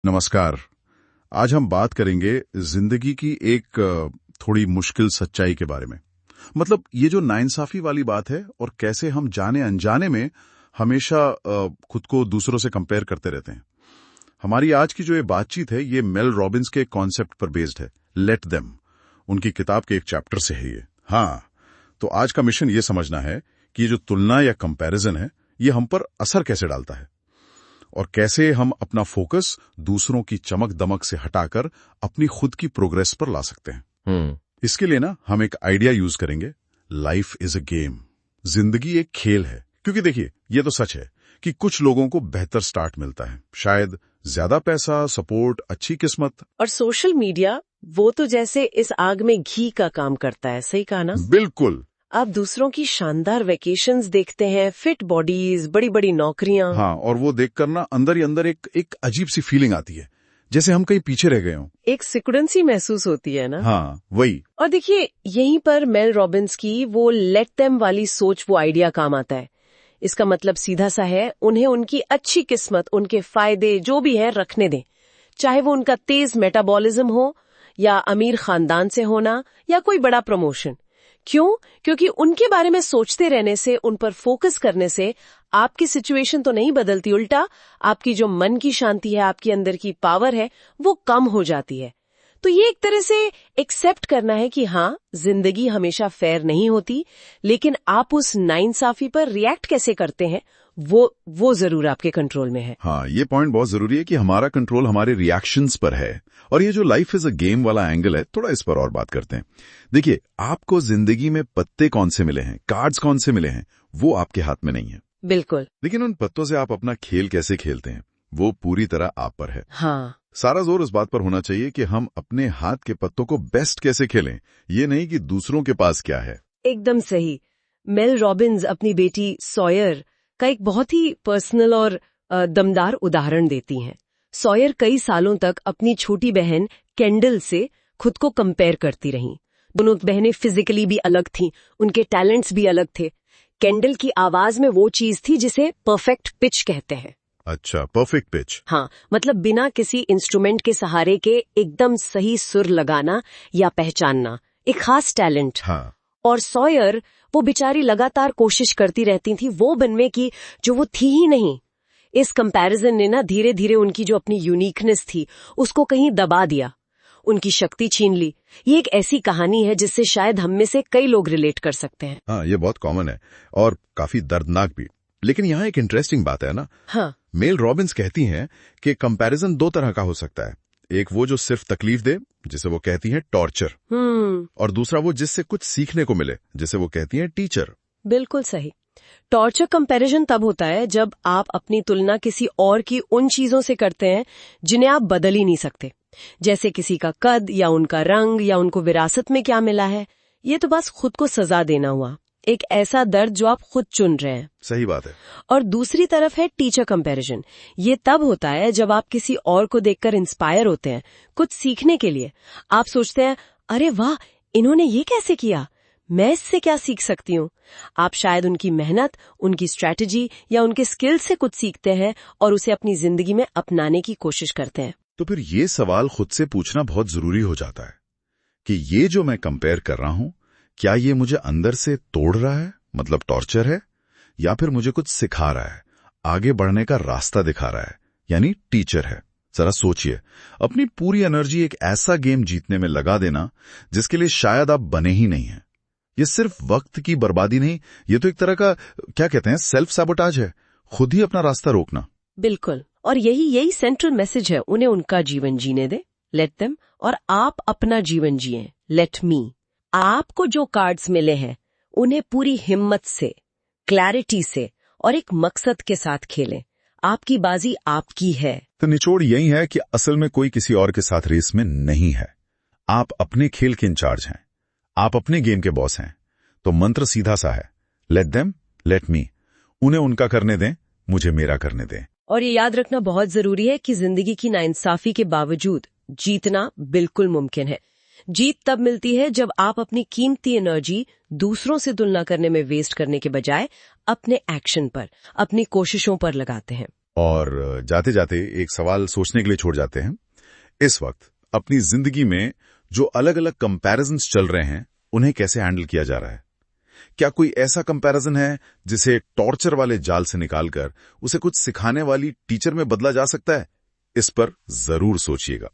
नमस्कार। आज हम बात करेंगे जिंदगी की एक थोड़ी मुश्किल सच्चाई के बारे में। मतलब ये जो नाइंसाफी वाली बात है और कैसे हम जाने अनजाने में हमेशा खुद को दूसरों से कंपेयर करते रहते हैं। हमारी आज की जो ये बातचीत है ये मेल रॉबिन्स के कॉन्सेप्ट पर बेस्ड है, लेट देम। उनकी किताब के एक चैप्टर से है ये। हाँ, तो आज का मिशन ये समझना है कि ये जो तुलना या कंपैरिजन है ये हम पर असर कैसे डालता है और कैसे हम अपना फोकस दूसरों की चमक दमक से हटाकर अपनी खुद की प्रोग्रेस पर ला सकते हैं। इसके लिए ना हम एक आइडिया यूज करेंगे, लाइफ इज अ गेम। जिंदगी एक खेल है। क्योंकि देखिए, ये तो सच है कि कुछ लोगों को बेहतर स्टार्ट मिलता है, शायद ज्यादा पैसा, सपोर्ट, अच्छी किस्मत, और सोशल मीडिया वो तो जैसे इस आग में घी का काम करता है। सही कहा ना? बिल्कुल। आप दूसरों की शानदार वेकेशंस देखते हैं, फिट बॉडीज, बड़ी बड़ी नौकरियां। हाँ, और वो देखकर ना अंदर ही अंदर एक अजीब सी फीलिंग आती है, जैसे हम कहीं पीछे रह गए हों। एक सिकुड़न-सी महसूस होती है ना? हाँ, वही। और देखिए, यहीं पर मेल रॉबिन्स की वो लेट देम वाली सोच, वो आइडिया काम आता है। इसका मतलब सीधा सा है, उन्हें उनकी अच्छी किस्मत, उनके फायदे जो भी है रखने दें। चाहे वो उनका तेज मेटाबॉलिज्म हो, या अमीर खानदान से होना, या कोई बड़ा प्रमोशन। क्यों? क्योंकि उनके बारे में सोचते रहने से, उन पर फोकस करने से आपकी सिचुएशन तो नहीं बदलती, उल्टा आपकी जो मन की शांति है, आपकी अंदर की पावर है, वो कम हो जाती है। तो ये एक तरह से एक्सेप्ट करना है कि हाँ, जिंदगी हमेशा फेयर नहीं होती, लेकिन आप उस नाइंसाफी पर रिएक्ट कैसे करते हैं वो जरूर आपके कंट्रोल में है। हाँ, ये पॉइंट बहुत जरूरी है कि हमारा कंट्रोल हमारे रिएक्शंस पर है। और ये जो लाइफ इज अ गेम वाला एंगल है, थोड़ा इस पर और बात करते हैं। देखिए, आपको जिंदगी में पत्ते कौन से मिले हैं, कार्ड्स कौन से मिले हैं, वो आपके हाथ में नहीं है। बिल्कुल। लेकिन उन पत्तों से आप अपना खेल कैसे खेलते हैं, वो पूरी तरह आप पर है। हाँ, सारा जोर इस बात पर होना चाहिए कि हम अपने हाथ के पत्तों को बेस्ट कैसे खेलें, ये नहीं कि दूसरों के पास क्या है। एकदम सही। मेल रॉबिन्स अपनी बेटी सॉयर का एक बहुत ही पर्सनल और दमदार उदाहरण देती हैं। सॉयर कई सालों तक अपनी छोटी बहन केंडल से खुद को कंपेयर करती रहीं। दोनों बहनें फिजिकली भी अलग थीं, उनके टैलेंट्स भी अलग थे। केंडल की आवाज में वो चीज थी जिसे परफेक्ट पिच कहते हैं। अच्छा, परफेक्ट पिच। हाँ, मतलब बिना किसी इंस्ट्रूमेंट के सहारे के एकदम सही सुर लगाना या पहचानना, एक खास टैलेंट। हाँ। और सॉयर, वो बेचारी लगातार कोशिश करती रहती थी वो बनने की जो वो थी ही नहीं। इस कंपैरिजन ने ना धीरे धीरे उनकी जो अपनी यूनिकनेस थी उसको कहीं दबा दिया, उनकी शक्ति छीन ली। ये एक ऐसी कहानी है जिससे शायद हम में से कई लोग रिलेट कर सकते हैं। हाँ, ये बहुत कॉमन है और काफी दर्दनाक भी। लेकिन यहाँ एक इंटरेस्टिंग बात है ना। हाँ, मेल रॉबिन्स कहती हैं कि कंपैरिजन दो तरह का हो सकता है। एक वो जो सिर्फ तकलीफ दे, जिसे वो कहती हैं टॉर्चर, और दूसरा वो जिससे कुछ सीखने को मिले, जिसे वो कहती हैं टीचर। बिल्कुल सही। टॉर्चर कंपैरिजन तब होता है जब आप अपनी तुलना किसी और की उन चीजों से करते हैं जिन्हें आप बदल ही नहीं सकते, जैसे किसी का कद या उनका रंग या उनको विरासत में क्या मिला है। ये तो बस खुद को सजा देना हुआ, एक ऐसा दर्द जो आप खुद चुन रहे हैं। सही बात है। और दूसरी तरफ है टीचर कंपैरिजन। ये तब होता है जब आप किसी और को देखकर इंस्पायर होते हैं कुछ सीखने के लिए। आप सोचते हैं, अरे वाह, इन्होंने ये कैसे किया, मैं इससे क्या सीख सकती हूँ। आप शायद उनकी मेहनत, उनकी स्ट्रैटेजी या उनके स्किल से कुछ सीखते हैं और उसे अपनी जिंदगी में अपनाने की कोशिश करते हैं। तो फिर ये सवाल खुद से पूछना बहुत जरूरी हो जाता है कि ये जो मैं कंपेयर कर रहा हूं, क्या ये मुझे अंदर से तोड़ रहा है, मतलब टॉर्चर है, या फिर मुझे कुछ सिखा रहा है, आगे बढ़ने का रास्ता दिखा रहा है, यानी टीचर है। जरा सोचिए, अपनी पूरी एनर्जी एक ऐसा गेम जीतने में लगा देना जिसके लिए शायद आप बने ही नहीं हैं। ये सिर्फ वक्त की बर्बादी नहीं, ये तो एक तरह का, क्या कहते हैं, सेल्फ सैबोटाज है, खुद ही अपना रास्ता रोकना। बिल्कुल। और यही सेंट्रल मैसेज है। उन्हें उनका जीवन जीने दे, लेट देम, और आप अपना जीवन जिए, लेट मी। आपको जो कार्ड्स मिले हैं उन्हें पूरी हिम्मत से, क्लैरिटी से और एक मकसद के साथ खेलें। आपकी बाजी आपकी है। तो निचोड़ यही है कि असल में कोई किसी और के साथ रेस में नहीं है। आप अपने खेल के इंचार्ज हैं, आप अपने गेम के बॉस हैं। तो मंत्र सीधा सा है, लेट देम, लेट मी। उन्हें उनका करने दें, मुझे मेरा करने दें। और ये याद रखना बहुत जरूरी है कि जिंदगी की नाइंसाफी के बावजूद जीतना बिल्कुल मुमकिन है। जीत तब मिलती है जब आप अपनी कीमती एनर्जी दूसरों से तुलना करने में वेस्ट करने के बजाय अपने एक्शन पर, अपनी कोशिशों पर लगाते हैं। और जाते जाते एक सवाल सोचने के लिए छोड़ जाते हैं। इस वक्त अपनी जिंदगी में जो अलग अलग कंपैरिजन्स चल रहे हैं, उन्हें कैसे हैंडल किया जा रहा है? क्या कोई ऐसा कंपैरिजन है जिसे टॉर्चर वाले जाल से निकालकर उसे कुछ सिखाने वाली टीचर में बदला जा सकता है? इस पर जरूर सोचिएगा।